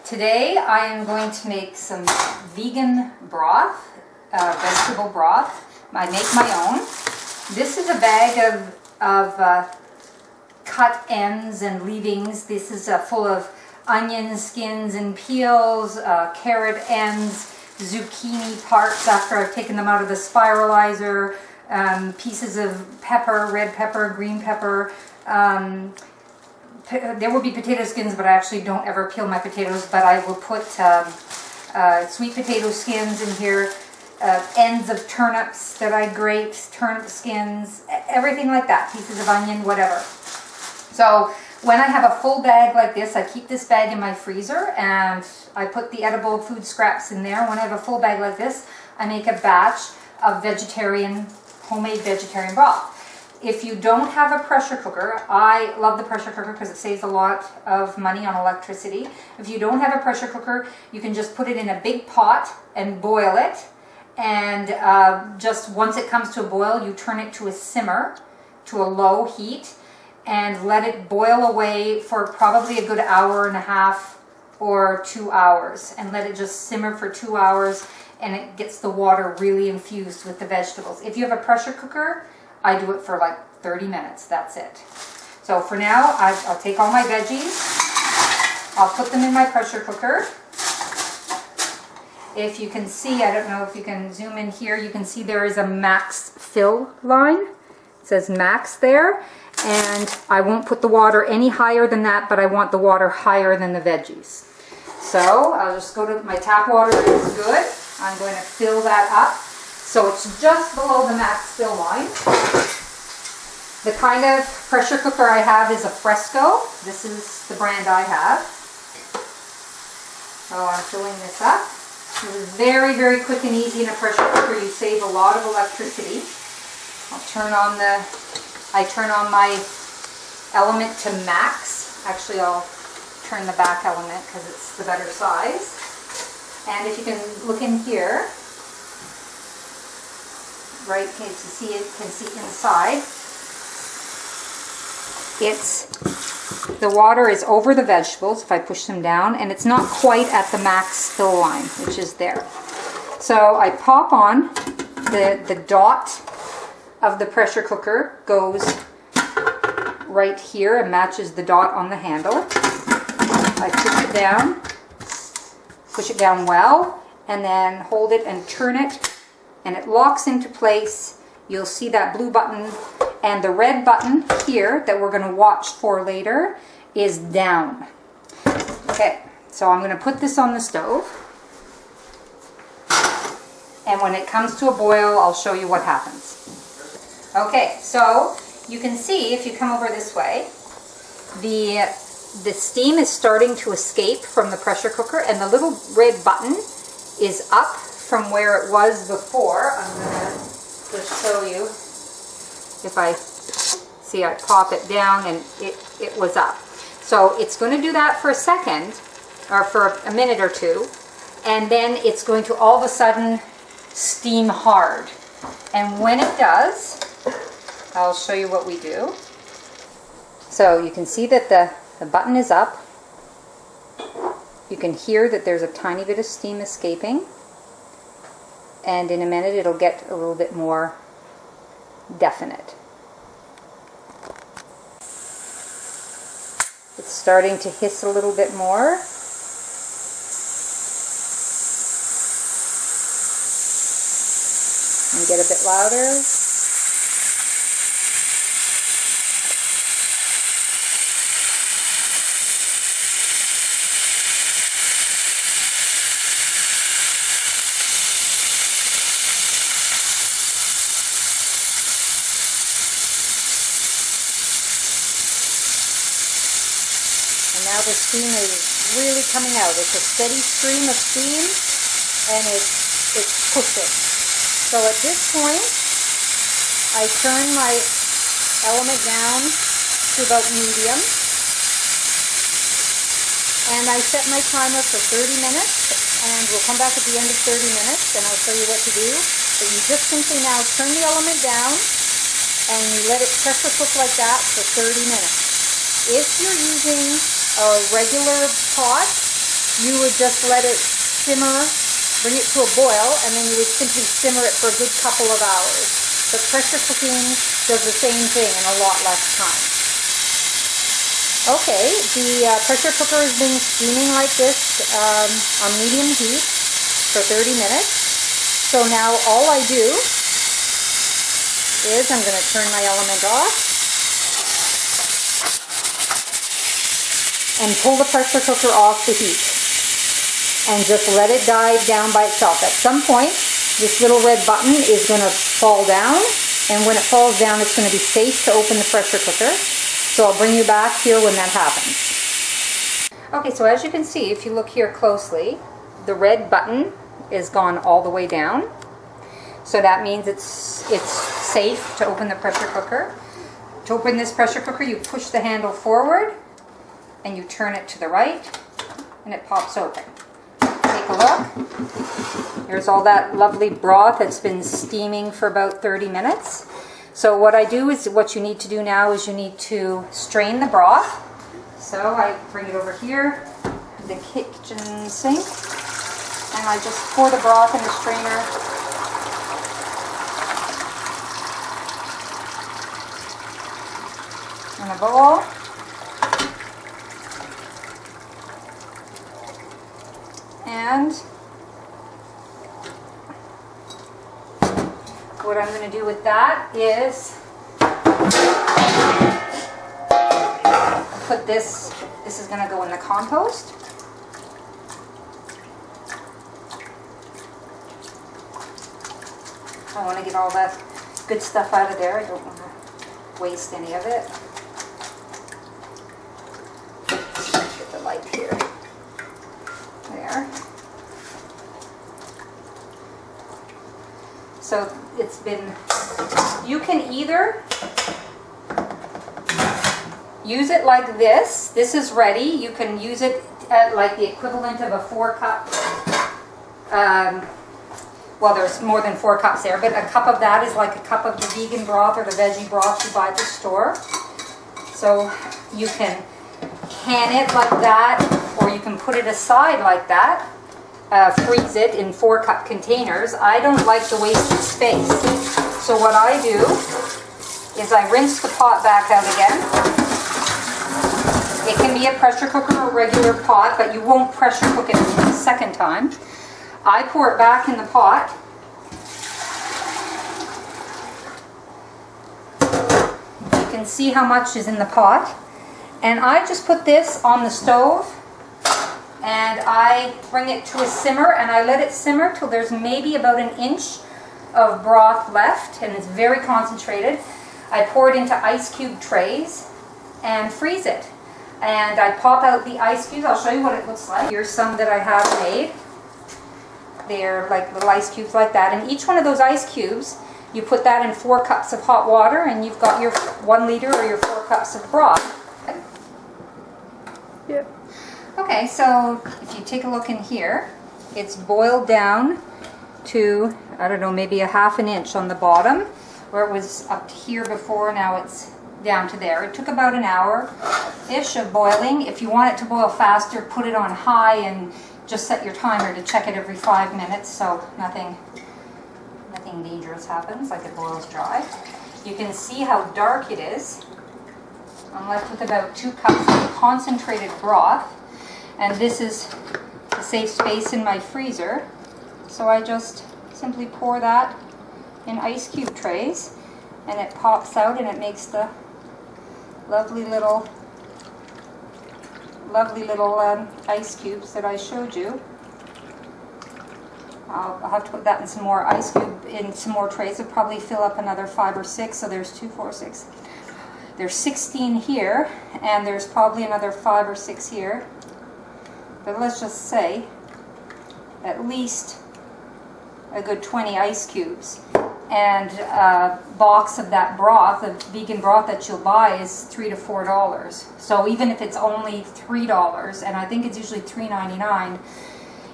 Today I am going to make some vegan broth, vegetable broth. I make my own. This is a bag of cut ends and leavings. This is full of onion skins and peels, carrot ends, zucchini parts after I've taken them out of the spiralizer, pieces of pepper, red pepper, green pepper. There will be potato skins, but I actually don't ever peel my potatoes, but I will put sweet potato skins in here, ends of turnips that I grate, turnip skins, everything like that, pieces of onion, whatever. So when I have a full bag like this, I keep this bag in my freezer and I put the edible food scraps in there. When I have a full bag like this, I make a batch of homemade vegetarian broth. If you don't have a pressure cooker, I love the pressure cooker because it saves a lot of money on electricity. If you don't have a pressure cooker, you can just put it in a big pot and boil it. And just once it comes to a boil, you turn it to a simmer, to a low heat, and let it boil away for probably a good hour and a half or 2 hours. And let it just simmer for 2 hours, and it gets the water really infused with the vegetables. If you have a pressure cooker, I do it for like 30 minutes, that's it. So for now, I'll take all my veggies, I'll put them in my pressure cooker. If you can see, I don't know if you can zoom in here, you can see there is a max fill line. It says max there, and I won't put the water any higher than that, but I want the water higher than the veggies. So I'll just go to my tap water is good. I'm going to fill that up. So it's just below the max fill line. The kind of pressure cooker I have is a Fresco. This is the brand I have. So I'm filling this up. This is very, very quick and easy in a pressure cooker. You save a lot of electricity. I turn on my element to max. Actually, I'll turn the back element because it's the better size. And if you can look in here, right, can see inside. The water is over the vegetables if I push them down, and it's not quite at the max fill line, which is there. So I pop on, the dot of the pressure cooker goes right here and matches the dot on the handle. I push it down well, and then hold it and turn it, and it locks into place. You'll see that blue button, and the red button here that we're going to watch for later is down. Okay, so I'm going to put this on the stove, and when it comes to a boil, I'll show you what happens. Okay, so you can see if you come over this way, the steam is starting to escape from the pressure cooker, and the little red button is up from where it was before. I'm going to just show you. If I see, I pop it down and it was up. So it's going to do that for a second, or for a minute or two, and then it's going to all of a sudden steam hard. And when it does, I'll show you what we do. So you can see that the button is up. You can hear that there's a tiny bit of steam escaping. And in a minute it'll get a little bit more definite. It's starting to hiss a little bit more. And get a bit louder. Now the steam is really coming out. It's a steady stream of steam, and it's pushing. So at this point, I turn my element down to about medium, and I set my timer for 30 minutes, and we'll come back at the end of 30 minutes, and I'll show you what to do. But you just simply now turn the element down, and you let it pressure cook like that for 30 minutes. If you're using a regular pot, you would just let it simmer, bring it to a boil, and then you would simply simmer it for a good couple of hours. But pressure cooking does the same thing in a lot less time. Okay, the pressure cooker has been steaming like this on medium heat for 30 minutes. So now all I do is I'm going to turn my element off and pull the pressure cooker off the heat and just let it die down by itself. At some point, this little red button is going to fall down, and when it falls down, it's going to be safe to open the pressure cooker. So I'll bring you back here when that happens. Okay, so as you can see, if you look here closely, the red button is gone all the way down. So that means it's safe to open the pressure cooker. To open this pressure cooker, you push the handle forward and you turn it to the right and it pops open. Take a look. Here's all that lovely broth that's been steaming for about 30 minutes. So what I do is, what you need to do now is you need to strain the broth. So I bring it over here, the kitchen sink, and I just pour the broth in the strainer. In a bowl. And what I'm going to do with that is put this is going to go in the compost. I want to get all that good stuff out of there. I don't want to waste any of it. Get the light here. There. So it's been, you can either use it like this. This is ready. You can use it at like the equivalent of a 4-cup. Well, there's more than 4 cups there, but a cup of that is like a cup of the vegan broth or the veggie broth you buy at the store. So you can can it like that, or you can put it aside like that. Freeze it in 4-cup containers. I don't like the wasted space. So what I do is I rinse the pot back out again. It can be a pressure cooker or a regular pot, but you won't pressure cook it a second time. I pour it back in the pot. You can see how much is in the pot. And I just put this on the stove and I bring it to a simmer, and I let it simmer till there's maybe about an inch of broth left, and it's very concentrated. I pour it into ice cube trays and freeze it. And I pop out the ice cubes. I'll show you what it looks like. Here's some that I have made. They're like little ice cubes like that. And each one of those ice cubes, you put that in 4 cups of hot water, and you've got your 1 liter or your 4 cups of broth. Yep. Okay, so if you take a look in here, it's boiled down to, I don't know, maybe a ½ an inch on the bottom, where it was up to here before. Now it's down to there. It took about an hour-ish of boiling. If you want it to boil faster, put it on high and just set your timer to check it every 5 minutes, so nothing dangerous happens, like it boils dry. You can see how dark it is. I'm left with about 2 cups of concentrated broth, and this is a safe space in my freezer. So I just simply pour that in ice cube trays, and it pops out and it makes the lovely little ice cubes that I showed you. I'll have to put that in some more ice cube, in some more trays. It'll probably fill up another 5 or 6, so there's 2, 4, 6. There's 16 here, and there's probably another 5 or 6 here. But let's just say at least a good 20 ice cubes. And a box of that broth, of vegan broth that you'll buy, is $3 to $4. So even if it's only $3, and I think it's usually $3.99,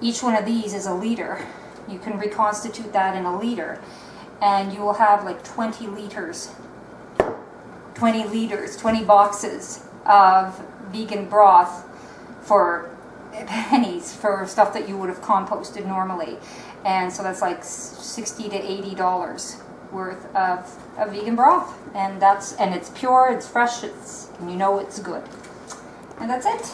each one of these is a liter. You can reconstitute that in a liter, and you will have like 20 liters, 20 boxes of vegan broth for pennies for stuff that you would have composted normally. And so that's like $60 to $80 worth of vegan broth. And it's pure, it's fresh, and you know it's good. And that's it.